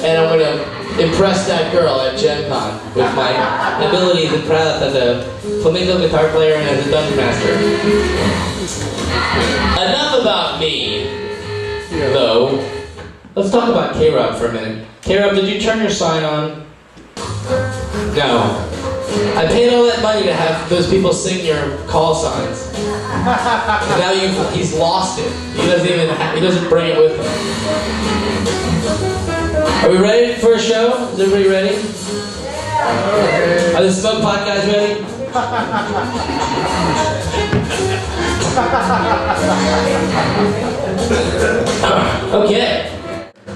and I'm gonna impress that girl at Gen Con with my abilities and prowess as a flamenco guitar player and as a dungeon master. Enough about me, though. Let's talk about kRoB for a minute. kRoB, did you turn your sign on? No. I paid all that money to have those people sing your call signs. And now he's lost it. He doesn't bring it with him. Are we ready for a show? Is everybody ready? Yeah. Are the Smoke Pot guys ready? Okay.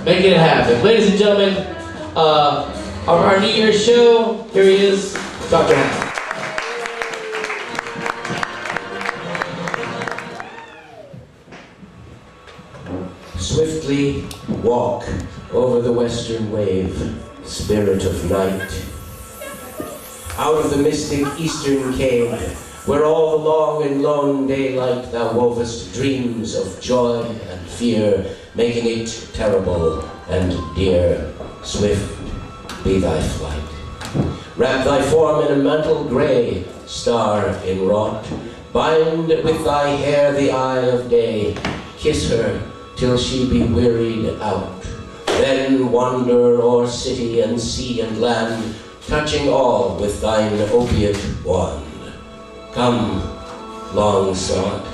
Make it happen. Ladies and gentlemen, our New Year's show, here he is, Dr. Hal. Swiftly walk over the western wave, spirit of night. Out of the mystic eastern cave, where all the long and lone daylight thou wovest dreams of joy and fear, making it terrible and dear. Swift be thy flight. Wrap thy form in a mantle grey, star inwrought. Bind with thy hair the eye of day. Kiss her till she be wearied out. Then wander o'er city and sea and land, touching all with thine opiate wand. Come, long sought.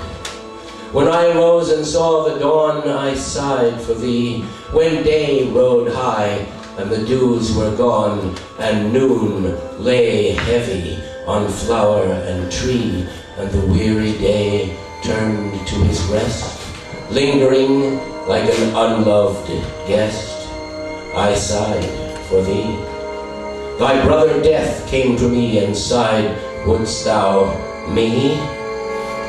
When I rose and saw the dawn, I sighed for thee. When day rode high, and the dews were gone, and noon lay heavy on flower and tree, and the weary day turned to his rest, lingering like an unloved guest, I sighed for thee. Thy brother Death came to me and sighed, wouldst thou me?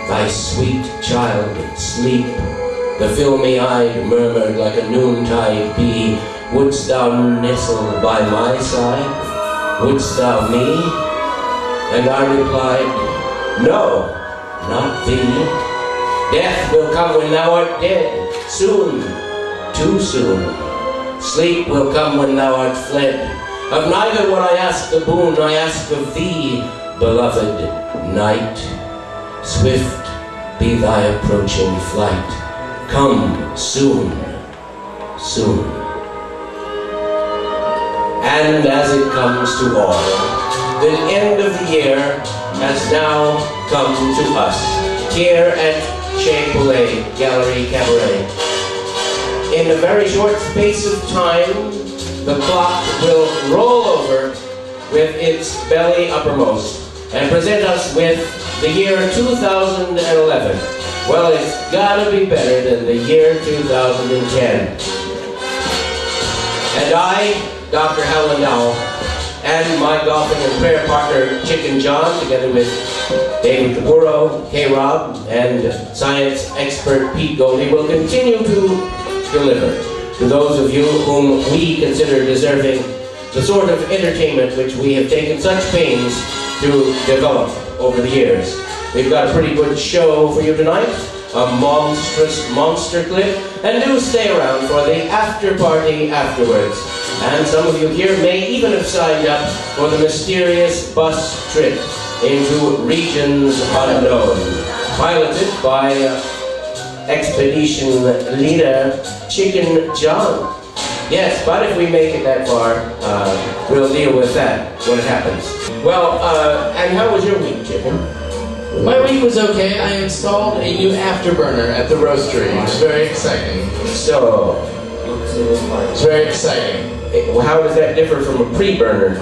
Thy sweet child Sleep, the filmy-eyed, murmured like a noontide bee, wouldst thou nestle by my side? Wouldst thou me? And I replied, no, not thee. Death will come when thou art dead, soon, too soon. Sleep will come when thou art fled. Of neither would I ask the boon, I ask of thee, beloved night. Swift be thy approaching flight. Come soon, soon. And as it comes to all, the end of the year has now come to us, here at Chez Poulet Gallery Cabaret. In a very short space of time, the clock will roll over with its belly uppermost and present us with the year 2011. Well, it's gotta be better than the year 2010. And I, Dr. Hal Dec, and my golfing and prayer partner, Chicken John, together with David Kaburo, kRoB, and science expert Pete Goldie, will continue to deliver to those of you whom we consider deserving the sort of entertainment which we have taken such pains to develop over the years. We've got a pretty good show for you tonight, a monstrous monster clip, and do stay around for the after party afterwards. And some of you here may even have signed up for the mysterious bus trip into regions unknown, piloted by expedition leader Chicken John. Yes, but if we make it that far, we'll deal with that when it happens. Well, and how was your week, Chicken? My week was okay. I installed a new afterburner at the roastery. It's very exciting. So, it's very exciting. Well, how does that differ from a pre-burner?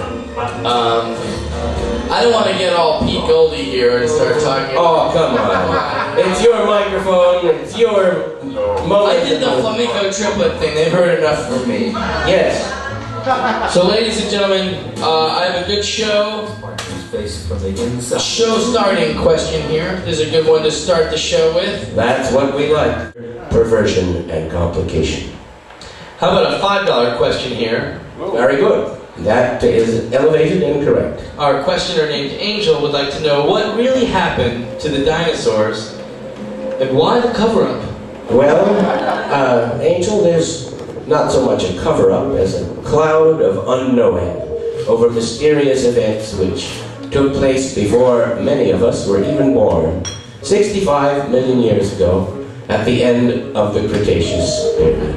I don't want to get all Pete Goldie here and start talking. Oh, come on. It's your microphone, it's your moment. I did the flamenco triplet thing. They've heard enough from me. Yes. So, ladies and gentlemen, I have a good show. Show starting question here. This is a good one to start the show with. That's what we like. Perversion and complication. How about a $5 question here? Very good. That is elevated and correct. Our questioner named Angel would like to know what really happened to the dinosaurs and why the cover-up? Well, Angel, there's not so much a cover-up as a cloud of unknowing over mysterious events which took place before many of us were even born, 65 million years ago, at the end of the Cretaceous period.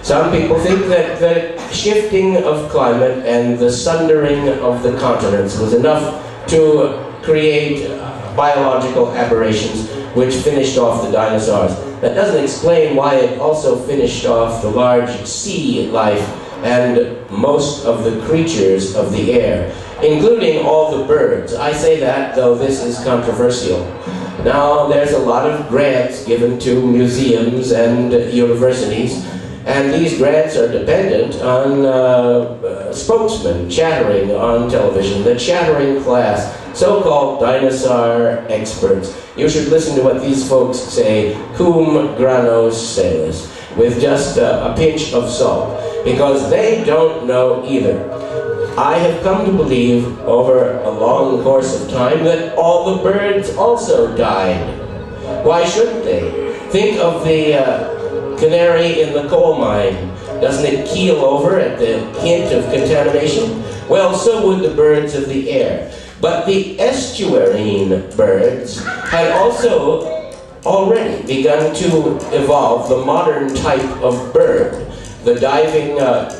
Some people think that the shifting of climate and the sundering of the continents was enough to create biological aberrations which finished off the dinosaurs. That doesn't explain why it also finished off the large sea life and most of the creatures of the air, including all the birds. I say that, though this is controversial. Now, there's a lot of grants given to museums and universities, and these grants are dependent on spokesmen chattering on television, the chattering class, so-called dinosaur experts. You should listen to what these folks say, cum grano salis, with just a pinch of salt, because they don't know either. I have come to believe over a long course of time that all the birds also died. Why shouldn't they? Think of the canary in the coal mine. Doesn't it keel over at the hint of contamination? Well, so would the birds of the air. But the estuarine birds had also already begun to evolve the modern type of bird. The diving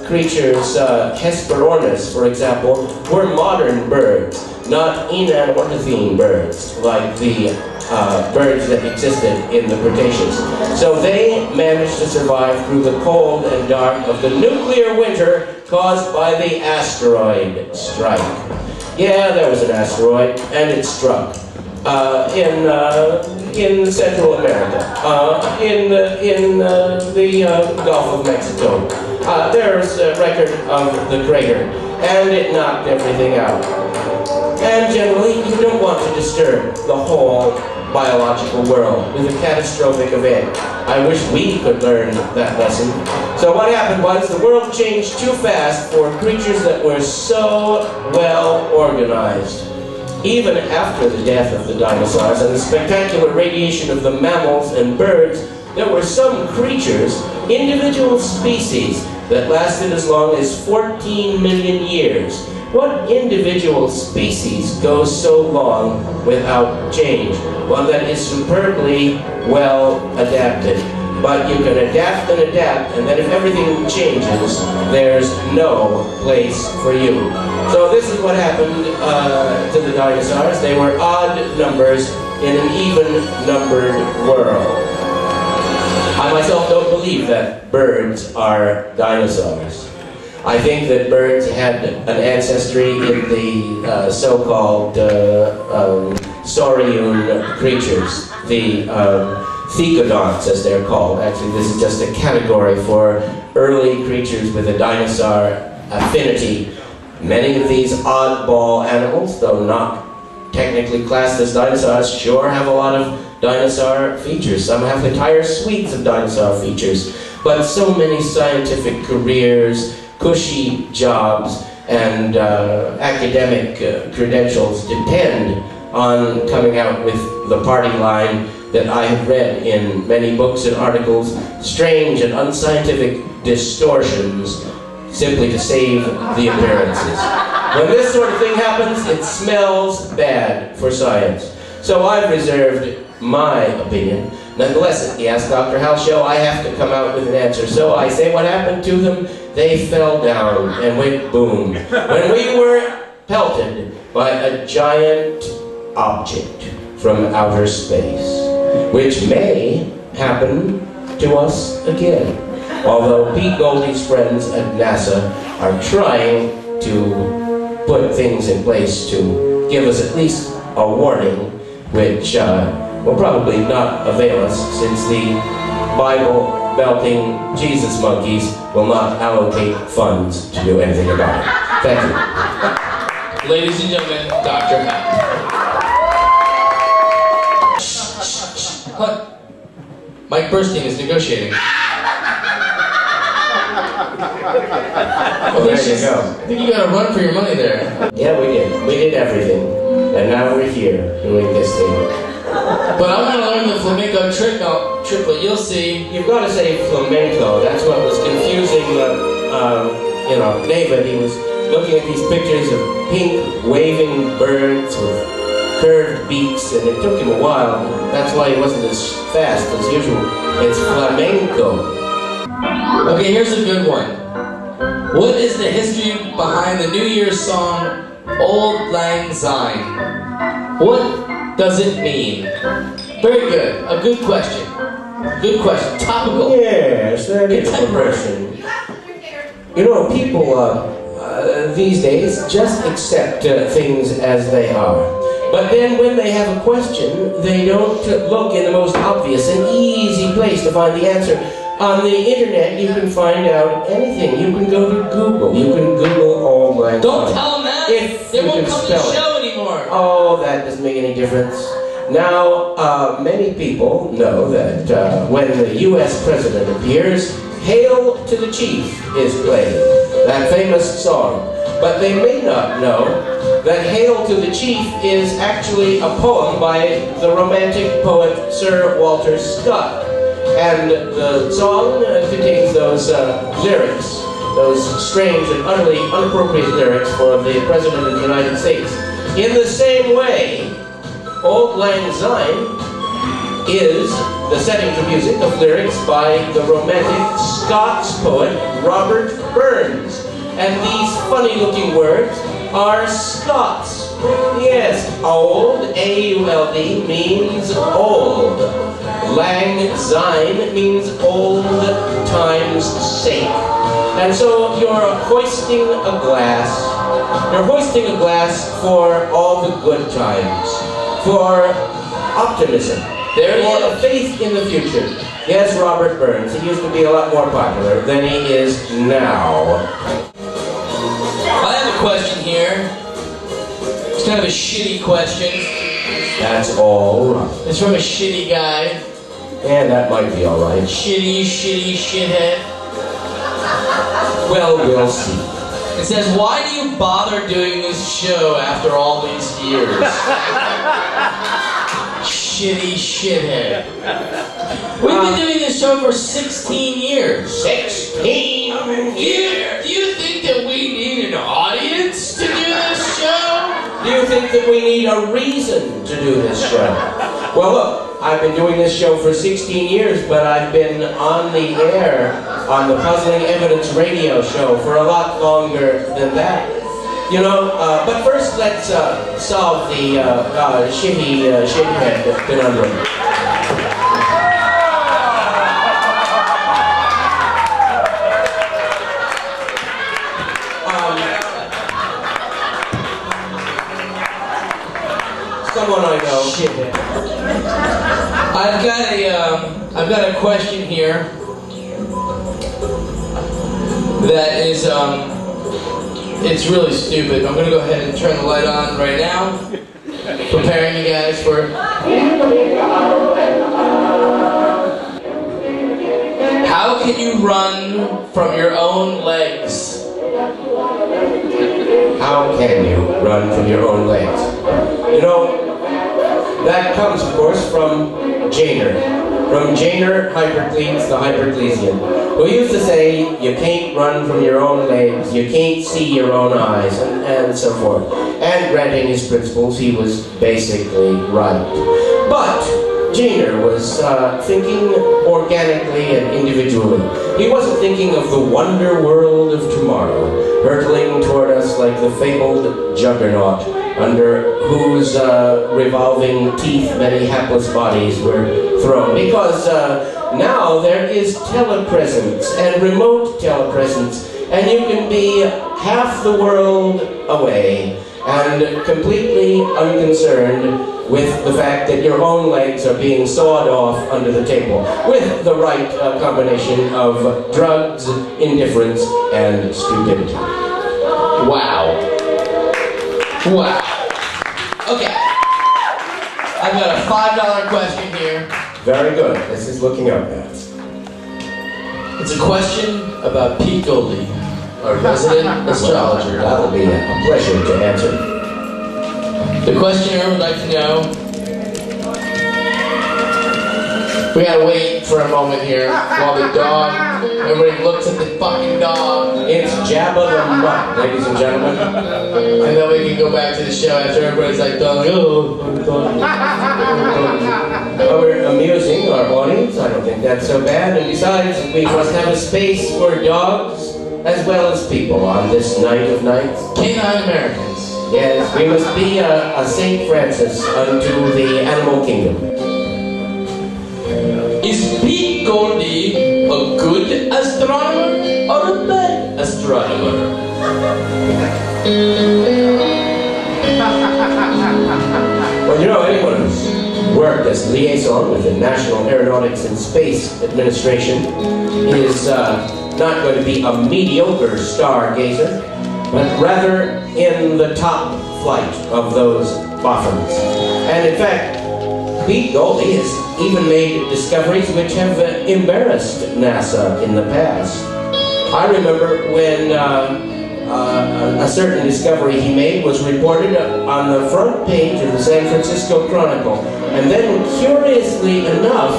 creatures, Hesperornis, for example, were modern birds, not inornithine birds, like the birds that existed in the Cretaceous. So they managed to survive through the cold and dark of the nuclear winter caused by the asteroid strike. Yeah, there was an asteroid, and it struck in Central America, in the Gulf of Mexico. There's a record of the crater, and it knocked everything out. And generally, you don't want to disturb the whole biological world with a catastrophic event. I wish we could learn that lesson. So what happened was the world changed too fast for creatures that were so well organized. Even after the death of the dinosaurs and the spectacular radiation of the mammals and birds, there were some creatures, individual species, that lasted as long as 14 million years. What individual species goes so long without change? One that is superbly well adapted. But you can adapt, and then if everything changes, there's no place for you. So this is what happened to the dinosaurs. They were odd numbers in an even-numbered world. I myself don't believe that birds are dinosaurs. I think that birds had an ancestry in the so-called saurian creatures, the Thekodons, as they're called. Actually, this is just a category for early creatures with a dinosaur affinity. Many of these oddball animals, though not technically classed as dinosaurs, sure have a lot of dinosaur features. Some have entire suites of dinosaur features. But so many scientific careers, cushy jobs, and academic credentials depend on coming out with the party line that I have read in many books and articles, strange and unscientific distortions, simply to save the appearances. When this sort of thing happens, it smells bad for science. So I've reserved my opinion. Nonetheless, at the Ask Dr. Hal show, I have to come out with an answer. So I say what happened to them? They fell down and went boom. When we were pelted by a giant object from outer space, which may happen to us again. Although Pete Goldie's friends at NASA are trying to put things in place to give us at least a warning, which will probably not avail us, since the Bible-belting Jesus monkeys will not allocate funds to do anything about it. Thank you. Ladies and gentlemen, Dr. Hal. What? Mike Burstein is negotiating. Well, there you go. I think you got to run for your money there. Yeah, we did. We did everything. And now we're here doing this thing. But I'm going to learn the flamenco triplet. You'll see. You've got to say flamenco. That's what was confusing, David. He was looking at these pictures of pink waving birds with curved beaks, and it took him a while. That's why he wasn't as fast as usual. It's flamenco. Okay, here's a good one. What is the history behind the New Year's song, Auld Lang Syne? What does it mean? Very good. A good question. Good question. Topical. Yes, that is a question. You know, people these days just accept things as they are. But then when they have a question, they don't look in the most obvious and easy place to find the answer. On the internet, you can find out anything. You can go to Google. You can Google Auld Lang Syne. Don't tell them that. They won't come to the show anymore. Oh, that doesn't make any difference. Now, many people know that when the U.S. president appears, Hail to the Chief is played. That famous song. But they may not know that Hail to the Chief is actually a poem by the romantic poet Sir Walter Scott. And the song contains those lyrics, those strange and utterly inappropriate lyrics for the President of the United States. In the same way, Auld Lang Syne is the setting to music of lyrics by the romantic Scots poet Robert Burns. And these funny-looking words are Scots. Yes, old, A-U-L-D, means old. Lang Syne means old time's sake. And so you're hoisting a glass. You're hoisting a glass for all the good times. For optimism. For a faith in the future. Yes, Robert Burns. He used to be a lot more popular than he is now. I have a question here. It's kind of a shitty question. That's all right. It's from a shitty guy. Yeah, that might be all right. Shitty shithead. Well, we'll see. It says, why do you bother doing this show after all these years? Shitty shithead. We've been doing this show for 16 years. 16 years? Do you think that we need an audience to do this show? Do you think that we need a reason to do this show? Well, look, I've been doing this show for 16 years, but I've been on the air on the Puzzling Evidence radio show for a lot longer than that. You know, but first let's solve the shithead conundrum. Someone I know. Shithead. I've got a question here that is it's really stupid. I'm gonna go ahead and turn the light on right now, preparing you guys for it. How can you run from your own legs? How can you run from your own legs? You know, that comes, of course, from Janner. From Janner Hypercles, the Hyperclesian, who used to say, you can't run from your own legs, you can't see your own eyes, and so forth. And granting his principles, he was basically right. But Janner was thinking organically and individually. He wasn't thinking of the wonder world of tomorrow, hurtling toward us like the fabled juggernaut, under whose revolving teeth many hapless bodies were thrown. Because now there is telepresence and remote telepresence, and you can be half the world away and completely unconcerned with the fact that your own legs are being sawed off under the table, with the right combination of drugs, indifference, and stupidity. Wow. Wow. Okay. I've got a $5 question here. Very good. This is looking up now. It's a question about Pete Goldie, our resident astrologer. That'll be a pleasure to answer. The questioner would like to know, We gotta wait for a moment here while the dog, everybody looks at the fucking dog. It's Jabba the Mutt, ladies and gentlemen. And then we can go back to the show after everybody's like, dog, oh, dog. Well, we're amusing our audience. I don't think that's so bad. And besides, we must have a space for dogs as well as people on this night of nights. Canine Americans. Yes, we must be a St. Francis unto the animal kingdom. Is Pete Goldie a good astronomer or a bad astronomer? Well, you know, anyone who's worked as liaison with the National Aeronautics and Space Administration is not going to be a mediocre stargazer, but rather in the top flight of those bottoms. And in fact, Pete Goldie has even made discoveries which have embarrassed NASA in the past. I remember when a certain discovery he made was reported on the front page of the San Francisco Chronicle, and then, curiously enough,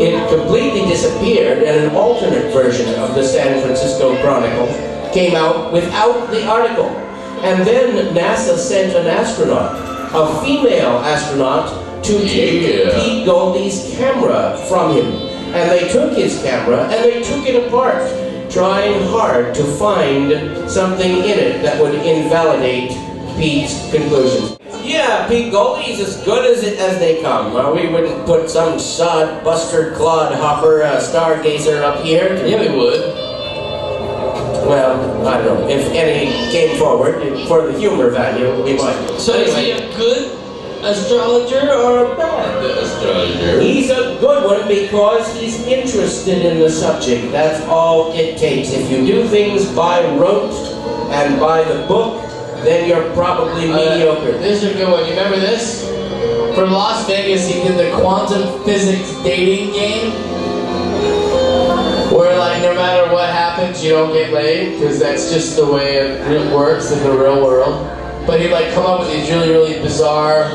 it completely disappeared, and an alternate version of the San Francisco Chronicle came out without the article. And then NASA sent an astronaut, a female astronaut, to take Pete Goldie's camera from him. And they took his camera and they took it apart, trying hard to find something in it that would invalidate Pete's conclusions. Yeah, Pete Goldie's as good as they come. We wouldn't put some sod buster clod hopper stargazer up here. Yeah, we would. Well, I don't know. If any came forward for the humor value, we might. So is he a good astrologer or a bad astrologer? He's a good one because he's interested in the subject. That's all it takes. If you do things by rote and by the book, then you're probably mediocre. This is a good one. You remember this? From Las Vegas, he did the quantum physics dating game. Where, like, no matter what happens, you don't get laid, because that's just the way it works in the real world. But he'd, like, come up with these really, really bizarre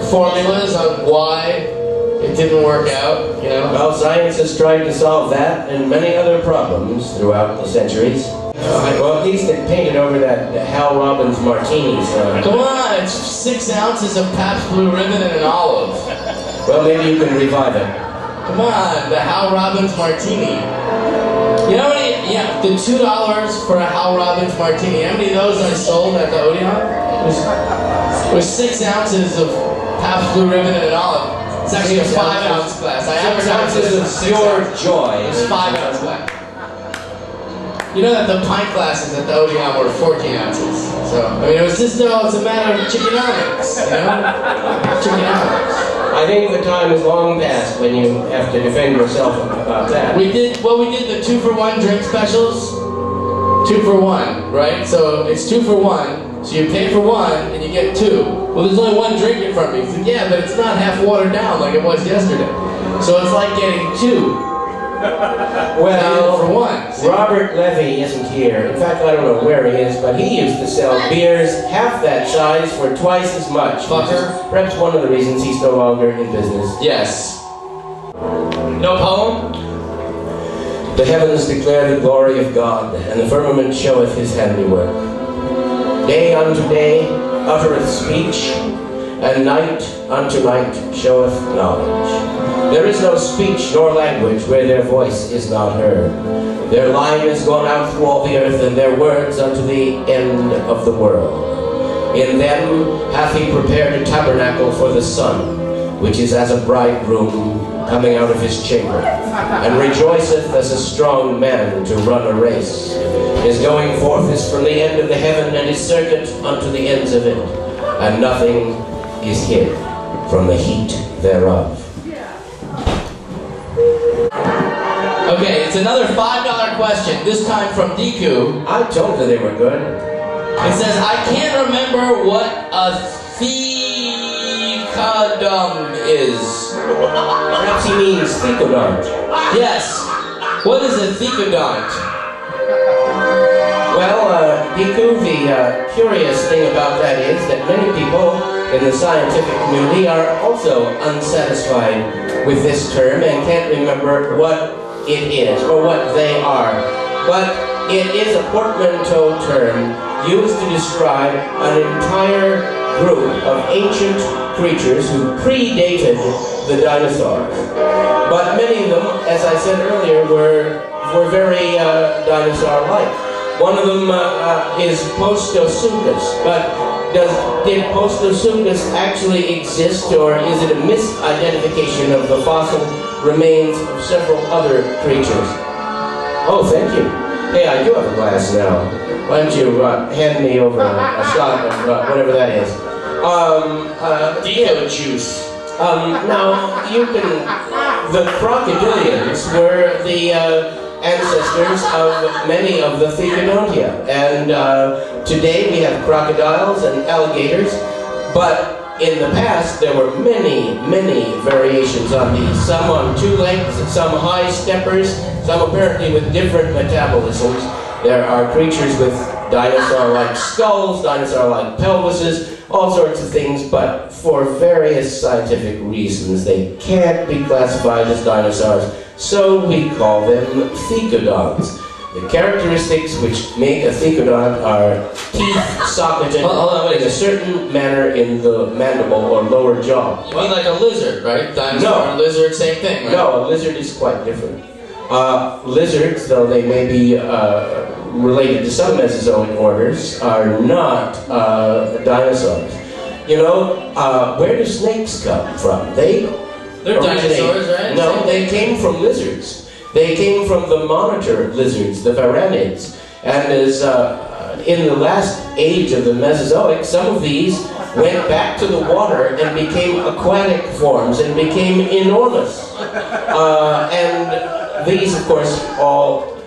formulas on why it didn't work out, you know? Well, science has tried to solve that and many other problems throughout the centuries. Well, at least it painted over that Hal Robbins martinis. Come on, it's 6 ounces of Pabst Blue Ribbon and an olive. Well, maybe you can revive it. Come on, the Hal Robbins martini. You know how many, the $2 for a Hal Robbins martini, how many of those I sold at the Odeon? It was 6 ounces of Pabst Blue Ribbon and an olive. It's actually a 5-ounce glass. I advertised it as pure joy. It's 5-ounce glass. You know that the pint glasses at the Odeon were 14 ounces. So, I mean, it was just, it's a matter of chickenomics, you know? Chickenomics. I think the time is long past when you have to defend yourself about that. We did the 2-for-1 drink specials. 2 for 1, right? So it's 2 for 1. So you pay for 1 and you get 2. Well, there's only 1 drink in front of me. He said, yeah, but it's not half watered down like it was yesterday. So it's like getting 2. Well, for 1. See? Robert Levy isn't here. In fact, I don't know where he is, but he used to sell beers half that size for twice as much. Fucker. Perhaps one of the reasons he's no longer in business. Yes. No poem? The heavens declare the glory of God, and the firmament showeth his handiwork. Day unto day uttereth speech, and night unto night showeth knowledge. There is no speech nor language where their voice is not heard. Their line is gone out through all the earth, and their words unto the end of the world. In them hath he prepared a tabernacle for the sun, which is as a bridegroom coming out of his chamber, and rejoiceth as a strong man to run a race. His going forth is from the end of the heaven, and his circuit unto the ends of it, and nothing is hid from the heat thereof. Okay, it's another $5 question, this time from Deku. I told you they were good. It says, I can't remember what a Thekodon is. Perhaps he means Thekodon. Yes. What is a Thekodon? Well, Deku, the curious thing about that is that many people in the scientific community are also unsatisfied with this term and can't remember what it is or what they are. But it is a portmanteau term used to describe an entire group of ancient creatures who predated the dinosaurs. But many of them, as I said earlier, were very dinosaur-like. One of them is Postosuchus, but did Postosuchus actually exist, or is it a misidentification of the fossil remains of several other creatures? Oh, thank you. Hey, I do have a glass now. Why don't you hand me over a shot of whatever that is. Dino juice. Now, you can... The crocodilians were the ancestors of many of the Thekodontia. And today we have crocodiles and alligators, but in the past there were many, many variations on these. Some on 2 legs, some high steppers, some apparently with different metabolisms. There are creatures with dinosaur-like skulls, dinosaur-like pelvises, all sorts of things, but for various scientific reasons they can't be classified as dinosaurs, so we call them Thekodons. The characteristics which make a Thekodon are teeth socketed in a certain manner in the mandible or lower jaw. You mean like a lizard, right? Dinosaur and lizard, same thing, right? No, a lizard is quite different. Lizards, though they may be related to some Mesozoic orders, are not dinosaurs. You know, where do snakes come from? They're dinosaurs, right? No, they came from lizards. They came from the monitor lizards, the varanids. And as in the last age of the Mesozoic, some of these went back to the water and became aquatic forms and became enormous. And these, of course, all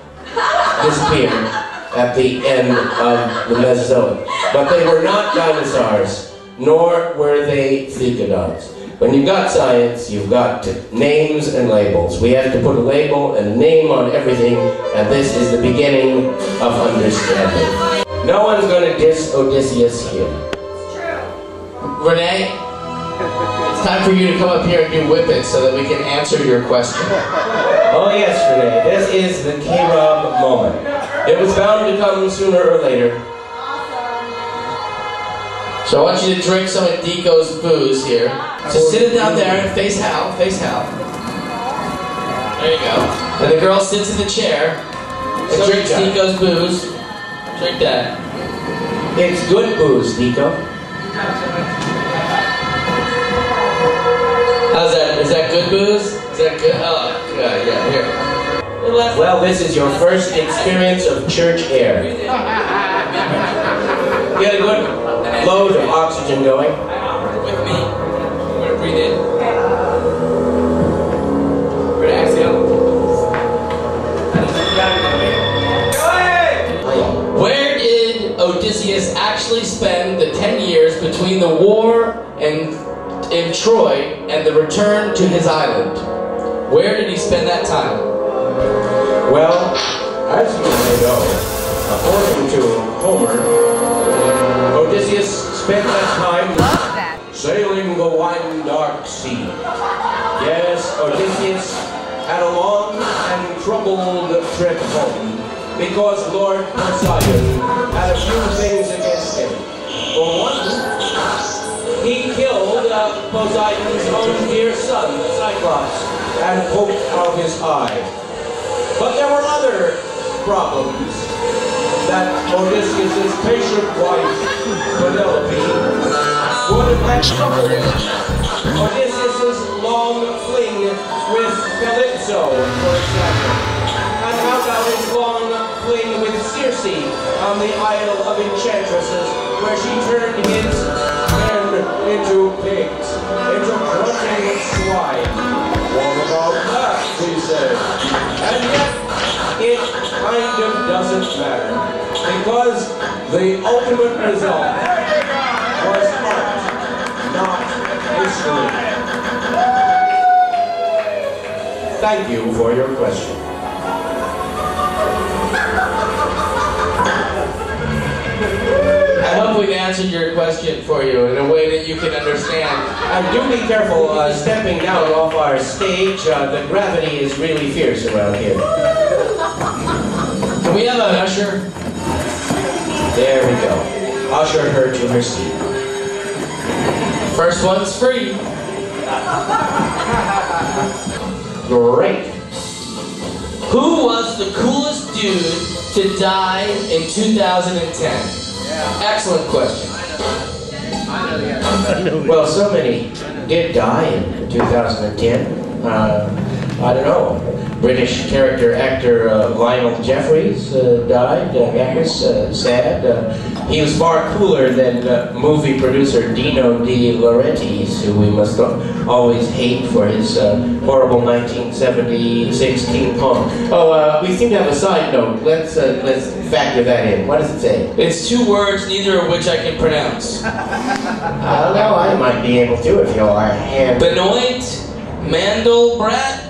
disappeared at the end of the Mesozoic. But they were not dinosaurs, nor were they Thekodons. When you've got science, you've got names and labels. We have to put a label and a name on everything, and this is the beginning of understanding. No one's going to diss Odysseus here. It's true. Renee, it's time for you to come up here and do whippets so that we can answer your question. Oh yes, Renee, this is the kRoB moment. It was bound to come sooner or later. So I want you to drink some of Deco's booze here. So sit it down there and face Hal, face Hal. There you go. And the girl sits in the chair and drinks Deco's booze. Drink that. It's good booze, Deco. How's that? Is that good booze? Is that good? Oh, yeah, here. Well, this is your first experience of church air. Get a good load of oxygen going. With me. I'm going to breathe in. We're going to exhale. Where did Odysseus actually spend the 10 years between the war in Troy and the return to his island? Where did he spend that time? Well, as you may know, according to Homer, Odysseus spent that time sailing the wide dark sea. Yes, Odysseus had a long and troubled trip home because Lord Poseidon had a few things against him. For one, he killed Poseidon's own dear son, Cyclops, and poked out his eye. But there were other problems that Odysseus' patient wife, Penelope, would have had trouble with. Odysseus' long fling with Calypso, for example, and how about his long fling with Circe on the Isle of Enchantresses, where she turned his men into pigs, into grunting swine. What about that, he said. And yet, it kind of doesn't matter, because the ultimate result was art, not history. Thank you for your question. I hope we now answered your question for you in a way that you can understand. Do be careful stepping down off our stage. The gravity is really fierce around here. Can we have an usher? There we go. Usher her to her seat. First one's free. Great. Who was the coolest dude to die in 2010? Excellent question. Well, so many did die in 2010. I don't know. British character actor Lionel Jeffries died. That was sad. He was far cooler than movie producer Dino de Laurentiis, who we must always hate for his horrible 1976 King Kong. Oh, we seem to have a side note. Let's factor that in. What does it say? It's 2 words, neither of which I can pronounce. Well, I might be able to if you'll hand. Benoit Mandelbrot?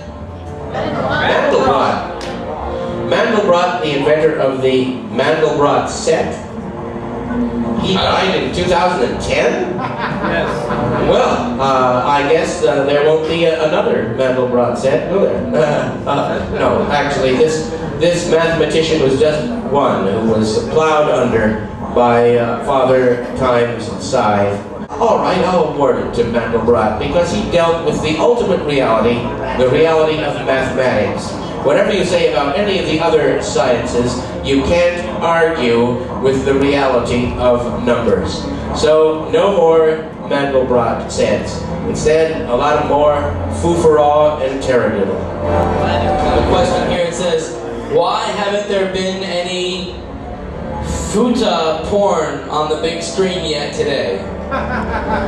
Mandelbrot. Mandelbrot, the inventor of the Mandelbrot set. He died in 2010? Yes. Well, I guess there won't be another Mandelbrot set, will there? No, actually, this mathematician was just one who was plowed under by Father Time's scythe. All right, I'll award it to Mandelbrot because he dealt with the ultimate reality, the reality of mathematics. Whatever you say about any of the other sciences, you can't argue with the reality of numbers. So, no more Mandelbrot sets. Instead, a lot of more foo-for-all and taradiddle. The question here, it says, why haven't there been any futa porn on the big screen yet today?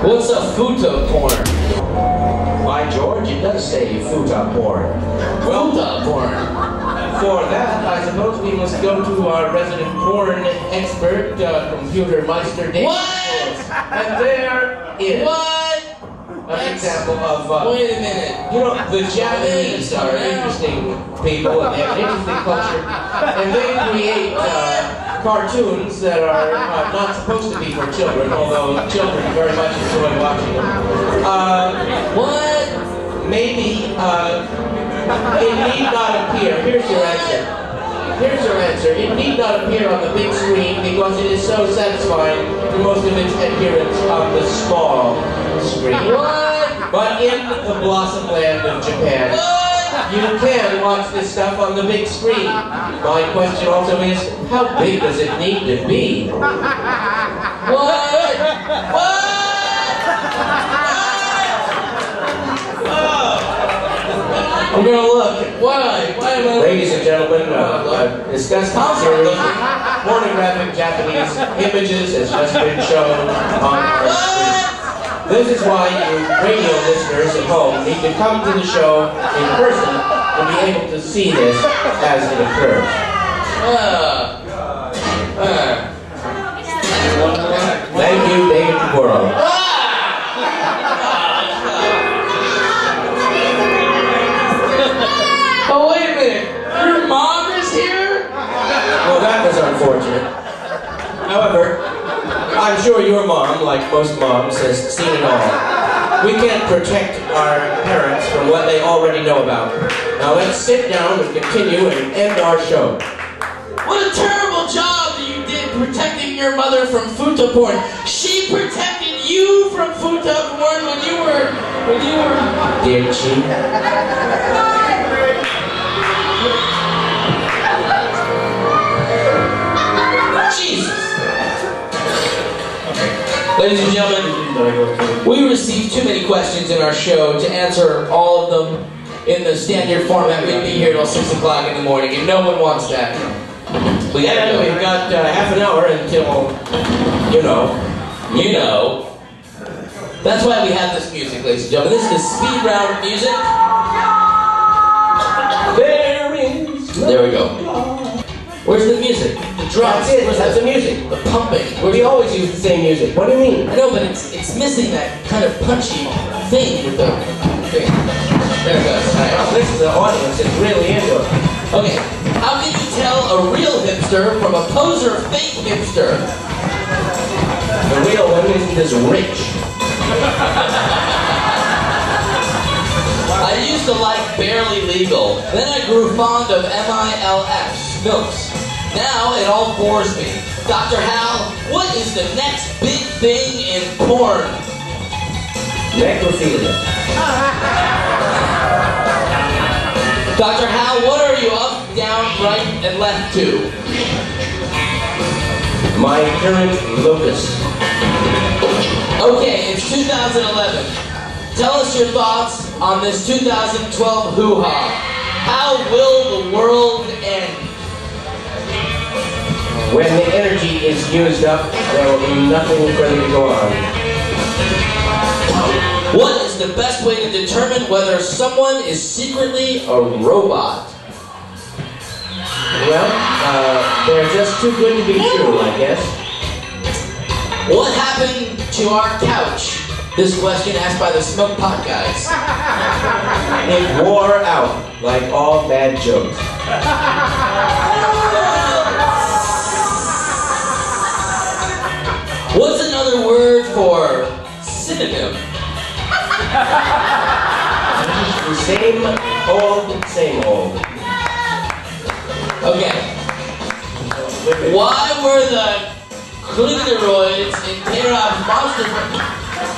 What's a futa porn? By George, it does say futa porn. Futa porn. For that, I suppose we must go to our resident porn expert, computer meister Dave. What? And there is What? an example of... Wait a minute. You know, the Japanese are interesting people, and they have an interesting culture, and they create cartoons that are not supposed to be for children, although children very much enjoy watching them. What? Maybe it need not appear. Here's your answer. Here's your answer. It need not appear on the big screen because it is so satisfying to most of its adherents on the small screen. What? But in the Blossom Land of Japan, you can watch this stuff on the big screen. My question also is, how big does it need to be? What? What? I'm gonna look. Why am I Ladies and gentlemen, disgusting series of pornographic Japanese images has just been shown on our screen. This is why you radio listeners at home need to come to the show in person and be able to see this as it occurs. Thank you, David Kuboro. Oh, wait a minute. Your mom is here? Well, that was unfortunate. However, I'm sure your mom, like most moms, has seen it all. We can't protect our parents from what they already know about. Now let's sit down and continue and end our show. What a terrible job that you did protecting your mother from futa porn. She protected you from futa porn when you were... Did she? Jesus! Ladies and gentlemen, we received too many questions in our show to answer all of them in the standard format. We'd be here till 6 o'clock in the morning, and no one wants that. We've got half an hour until, you know. That's why we have this music, ladies and gentlemen. This is the speed round music. There we go. Where's the music? The drums. That's it. That's the music. The pumping. We always use the same music. What do you mean? I know, but it's missing that kind of punchy thing with the thing. There it goes. All right. Well, this is the audience that's really into it. Okay. How can you tell a real hipster from a poser fake hipster? The real one isn't as rich. I used to like Barely Legal. Then I grew fond of MILFs, milks. Now it all bores me. Dr. Hal, what is the next big thing in porn? Necrophilia. Dr. Hal, what are you up, down, right, and left to? My current locus. Okay, it's 2011. Tell us your thoughts on this 2012 hoo-ha. How will the world end? When the energy is used up, there will be nothing further to go on. What is the best way to determine whether someone is secretly a robot? Well, they're just too good to be true, I guess. What happened to our couch? This question asked by the Smoke Pot guys. It wore out, like all bad jokes. What's another word for synonym? Same old, same old. Okay. Why were the clitoroids in kRoB's monster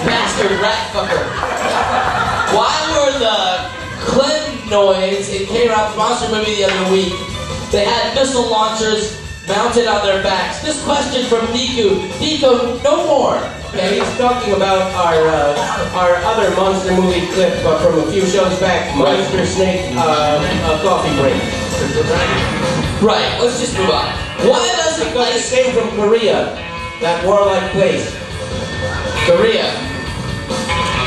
bastard rat fucker? Why were the clitoroids in kRoB's monster movie the other week? They had missile launchers mounted on their backs. This question from Niku. Niku, no more. Okay, he's talking about our other monster movie clip from a few shows back, Monster Snake Coffee Break. Right, let's just move on. Why doesn't Because it came from Korea, that warlike place. Korea.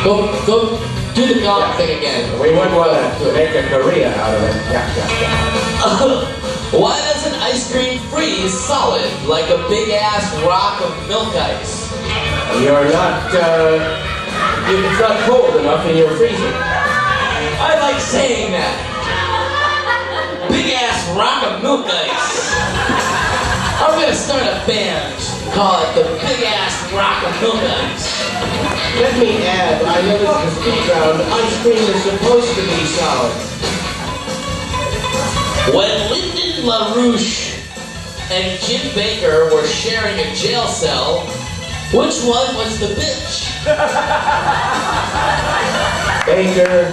Go do the gong thing again. We wouldn't want to make a Korea out of it. Why doesn't ice cream freeze solid like a big-ass rock of milk ice? You're not, it's not cold enough and you're freezing. I like saying that. Big-ass rock of milk ice. I'm gonna start a band. Call it the big-ass rock of milk ice. Let me add, I noticed the speed round, ice cream is supposed to be solid. When Lyndon LaRouche and Jim Baker were sharing a jail cell, which one was the bitch? Baker.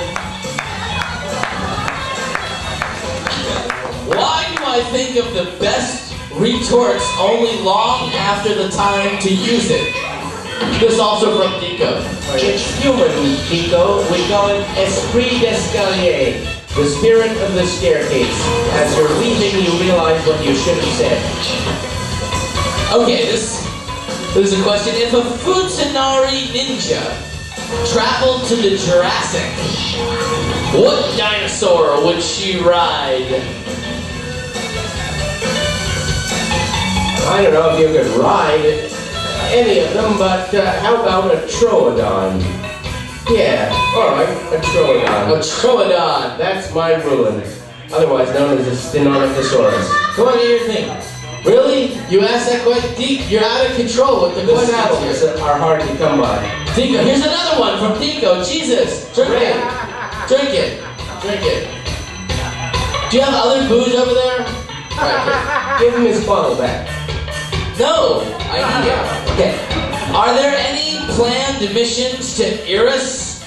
Why do I think of the best retorts only long after the time to use it? This also from Dico. It's human, Dico. We call it esprit d'escalier, the spirit of the staircase. As you're leaving, you realize what you should have said. Okay, this is a question. If a Futsunari ninja traveled to the Jurassic, what dinosaur would she ride? I don't know if you could ride any of them, but how about a Troodon? Yeah, alright, a Troodon. A Troodon. That's my ruin. Otherwise known as a Stenonychosaurus. Come on, do your thing. Really? You asked that question? Deep, you're out of control with the The questions saddles here. are hard to come by. Dico, here's another one from Dico. Jesus, drink it. Drink it. Drink it. Do you have other booze over there? Right, Give him his bottle back. no, I need it. Okay. Are there any planned missions to Eris?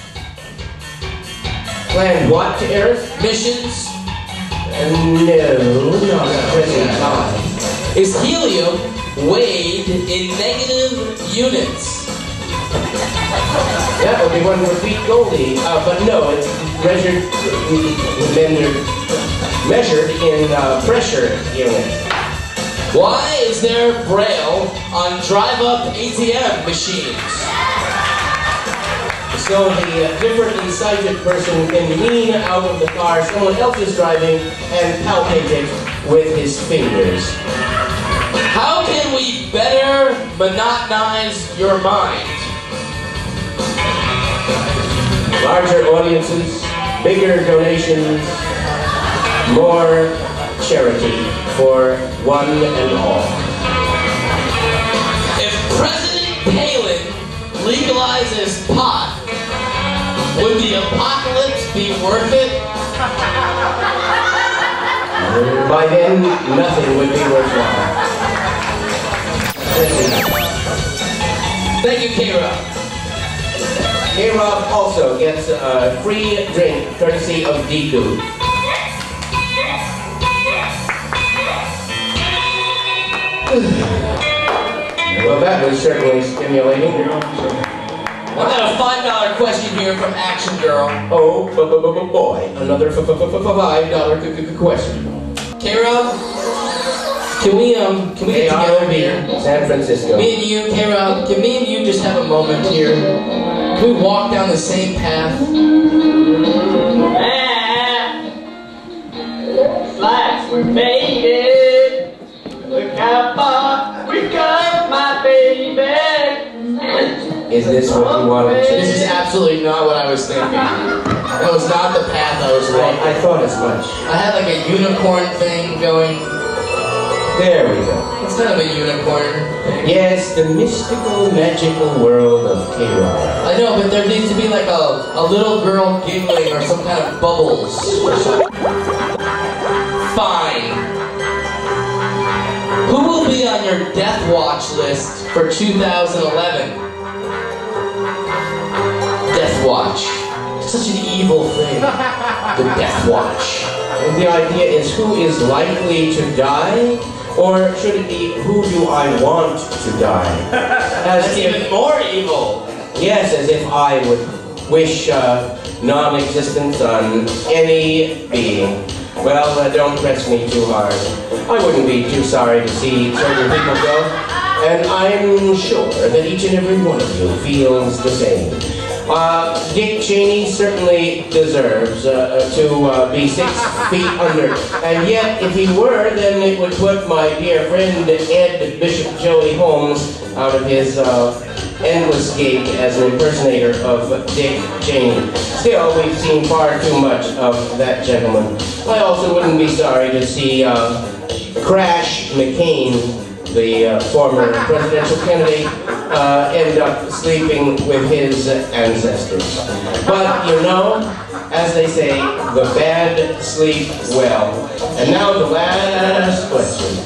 Planned what to Eris? Missions? No, not at present time. Is helium weighed in negative units? That would be one for Pete Goldie, but no, it's measured in pressure units. Why is there Braille on drive-up ATM machines? So the differently sighted person can lean out of the car someone else is driving and palpate it with his fingers. How can we better monotonize your mind? Larger audiences, bigger donations, more charity for one and all. If President Palin the apocalypse be worth it? By then, nothing would be worthwhile. Thank you, kRoB. kRoB also gets a free drink courtesy of Deathwatch. Well, that was certainly stimulating. I got a $5 question here from Action Girl. Oh, boy, another $5 question. kRoB, can we get together here? San Francisco. Me and you, kRoB, can me and you just have a moment here? Can we walk down the same path? Looks like we're faded. Look how far we've come, my baby. Is this what you wanted to do? This is absolutely not what I was thinking. That was not the path I was walking. I thought as much. I had like a unicorn thing going. There we go. It's kind of a unicorn thing. Yes, the mystical, magical world of kRoB. I know, but there needs to be like a little girl giggling or some kind of bubbles or something. Fine. Who will be on your Deathwatch list for 2011? Deathwatch. Such an evil thing. The Deathwatch. And the idea is who is likely to die? Or should it be who do I want to die? That's even more evil. Yes, as if I would wish non-existence on any being. Well, don't press me too hard. I wouldn't be too sorry to see certain people go. And I'm sure that each and every one of you feels the same. Dick Cheney certainly deserves to be 6 feet under. And yet, if he were, then it would put my dear friend Ed Bishop Joey Holmes out of his endless gig as an impersonator of Dick Cheney. Still, we've seen far too much of that gentleman. I also wouldn't be sorry to see Crash McCain, the former presidential candidate, end up sleeping with his ancestors. But you know, as they say, the bad sleep well. And now the last question.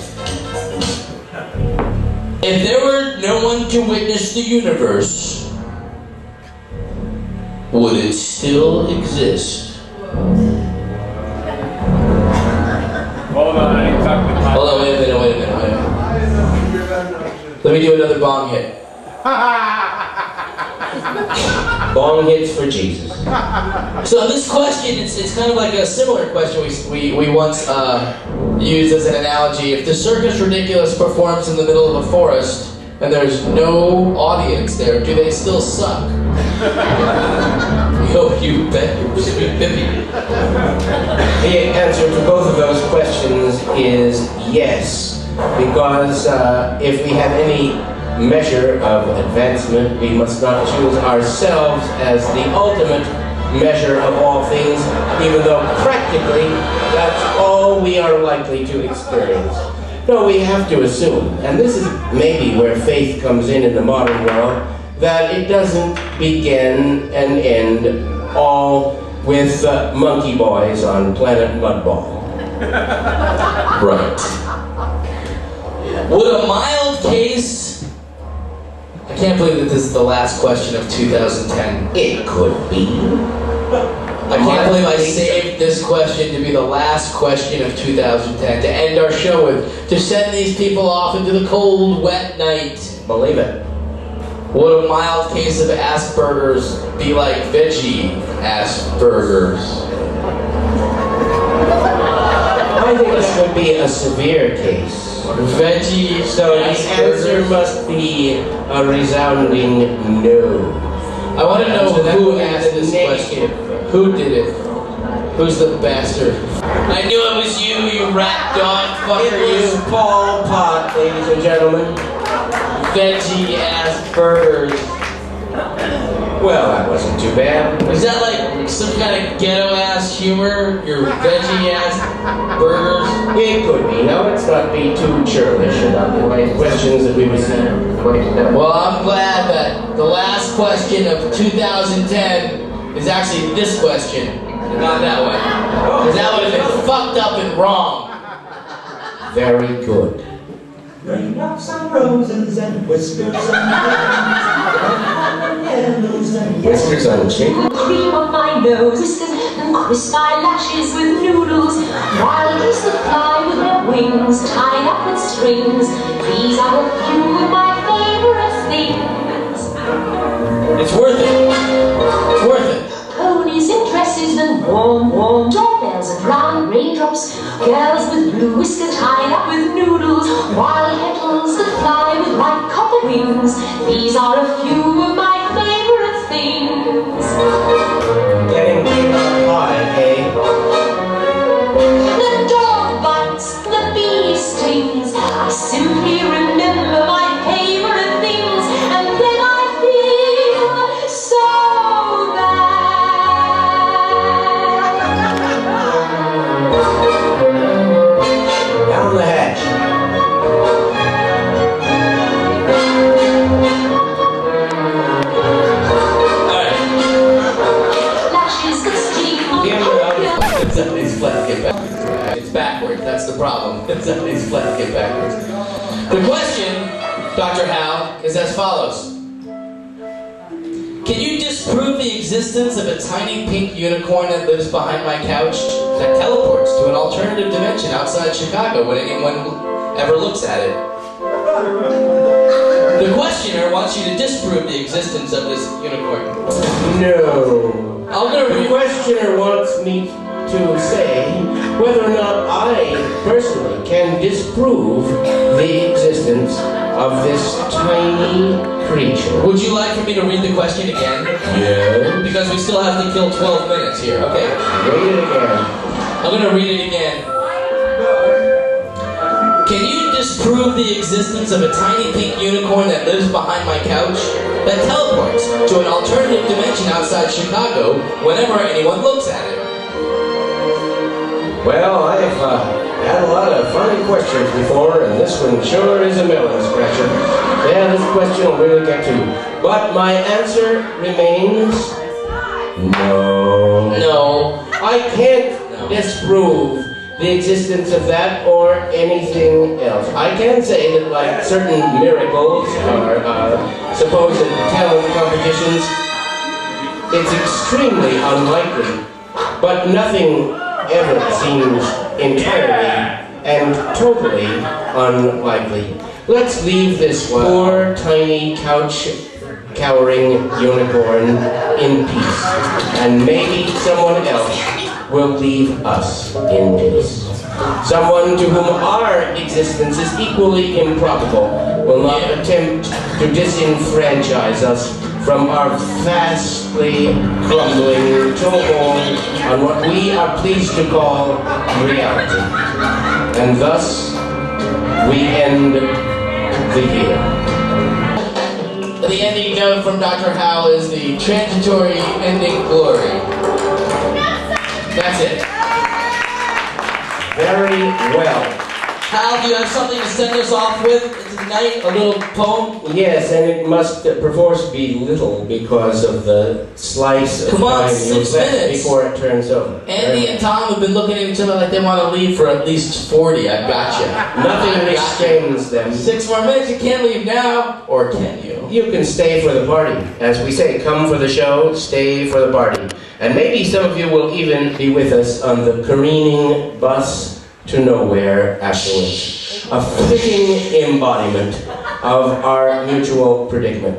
If there were no one to witness the universe, would it still exist? Hold on, I need to talk to my... Hold on, wait a minute. Let me do another bong hit. Bong hits for Jesus. So this question, it's kind of like a similar question we once used as an analogy. If the Circus Ridiculous performs in the middle of a forest and there's no audience there, do they still suck? Yo, you bet your sweet bippy. The answer to both of those questions is yes. Because if we have any measure of advancement, we must not choose ourselves as the ultimate measure of all things, even though practically that's all we are likely to experience. No, we have to assume, and this is maybe where faith comes in the modern world, that it doesn't begin and end all with monkey boys on Planet Mudball. Right. Would a mild case... I can't believe that this is the last question of 2010. It could be. I can't believe I saved this question to be the last question of 2010, to end our show with, to send these people off into the cold, wet night. Believe it. Would a mild case of Asperger's be like VeggieAss Burgers? I think this would be a severe case. VeggieAss So the answer must be a resounding no. I want to know So that who would be asked the this negative. question. Who did it? Who's the bastard? I knew it was you, you rat dog fucker, It was you. Paul Pot, ladies and gentlemen. VeggieAss Burgers. Well, that wasn't too bad. Is that like some kind of ghetto-ass humor? Your VeggieAss Burgers? It could be. No, let's not be too churlish about the questions that we received. Well, I'm glad that the last question of 2010 is actually this question, and not that one. Because that would have been fucked up and wrong. Very good. Raindrops on roses and whiskers on yellows and Whiskers on chicken. Cream on my nose, whiskers and crisp eyelashes with noodles. Wild geese that fly with their wings tied up with strings. These are a few of my favorite things. It's worth it. It's worth it. Ponies in dresses and warm doorbells and round raindrops. Girls with blue whiskers tied up with noodles. Wild petals that fly with white copper wings. These are a few of my favorite things. Getting high, eh? The dog bites, the bee stings. I simply remember my favorite things, and then I feel so bad. Down the hatch. Lashes that sting. Somebody's flat get backwards. It's backwards. That's the problem. Somebody's flat get backwards. The question, Dr. Hal, is as follows. Can you disprove the existence of a tiny pink unicorn that lives behind my couch that teleports to an alternative dimension outside Chicago when anyone ever looks at it? The questioner wants you to disprove the existence of this unicorn. No. I'm gonna The questioner wants me to say whether or not I personally can disprove the existence of this tiny creature. Would you like for me to read the question again? Yes. Because we still have to kill 12 minutes here, okay? Read it again. I'm gonna read it again. Can you disprove the existence of a tiny pink unicorn that lives behind my couch that teleports to an alternative dimension outside Chicago whenever anyone looks at it? Well, I've had a lot of funny questions before, and this one sure is a melon scratcher. Yeah, this question will really get to. But my answer remains no. No. I can't disprove the existence of that or anything else. I can say that, like certain miracles or supposed talent competitions, it's extremely unlikely, but nothing ever seems entirely and totally unlikely. Let's leave this poor, tiny, couch-cowering unicorn in peace, and maybe someone else will leave us in peace. Someone to whom our existence is equally improbable will not attempt to disenfranchise us from our vastly crumbling toehold on what we are pleased to call reality. And thus, we end the year. The ending note from Dr. Hal is the transitory ending glory. That's it. Very well. Hal, do you have something to send us off with tonight? A little poem? Yes, and it must perforce be little because of the slice of Come on, time 6 you've left minutes. before it turns over. Andy and Tom have been looking at each other like they want to leave for at least 40. I've got you. Nothing restrains them. 6 more minutes. You can't leave now, or can you? You can stay for the party. As we say, come for the show, stay for the party. And maybe some of you will even be with us on the careening bus to nowhere afterwards. A fitting embodiment of our mutual predicament.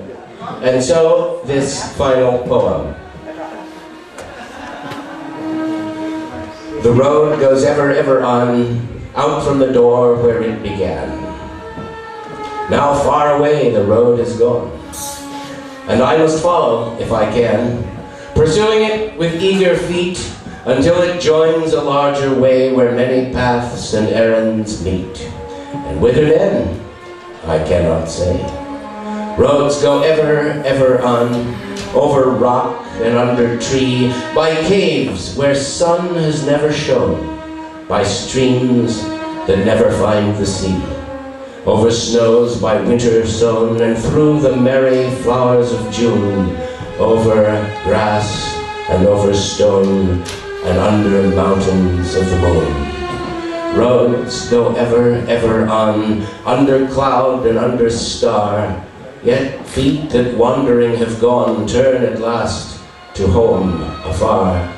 And so, this final poem. The road goes ever on, out from the door where it began. Now far away the road is gone, and I must follow, if I can, pursuing it with eager feet until it joins a larger way where many paths and errands meet. And whither then, I cannot say. Roads go ever on, over rock and under tree, by caves where sun has never shone, by streams that never find the sea, over snows by winter sown, and through the merry flowers of June, over grass and over stone and under mountains of the moon. Roads go ever, ever on, under cloud and under star, yet feet that wandering have gone turn at last to home afar.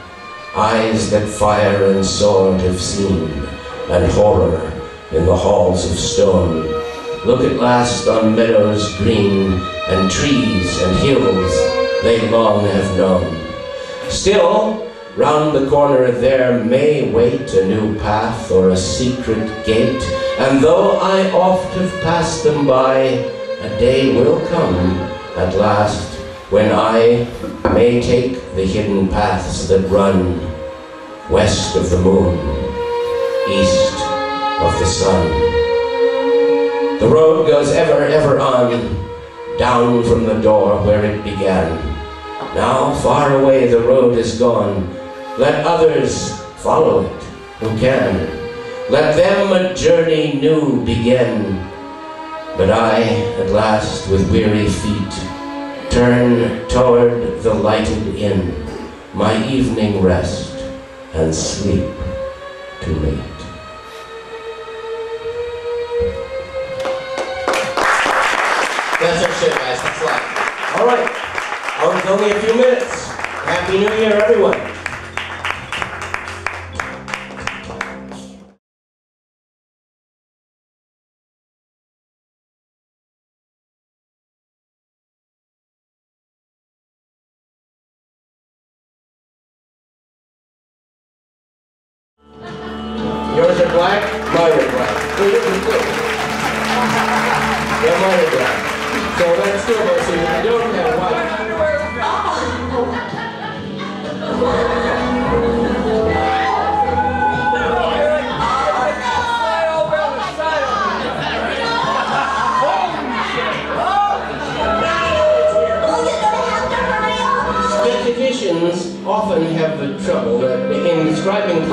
Eyes that fire and sword have seen, and horror in the halls of stone, look at last on meadows green, and trees and hills they long have known. Still, round the corner there may wait a new path or a secret gate, and though I oft have passed them by, a day will come at last when I may take the hidden paths that run west of the moon, east of the sun. The road goes ever, ever on, down from the door where it began. Now far away the road is gone. Let others follow it who can. Let them a journey new begin. But I, at last, with weary feet, turn toward the lighted inn, my evening rest and sleep to meet. That's our shit, guys. Thanks a lot. All right. Oh, it's only a few minutes. Happy New Year, everyone. Yours are black, mine are black. So yours is good. Yeah, mine are black. So that's still going to see if you don't have white. Statisticians often have the trouble in describing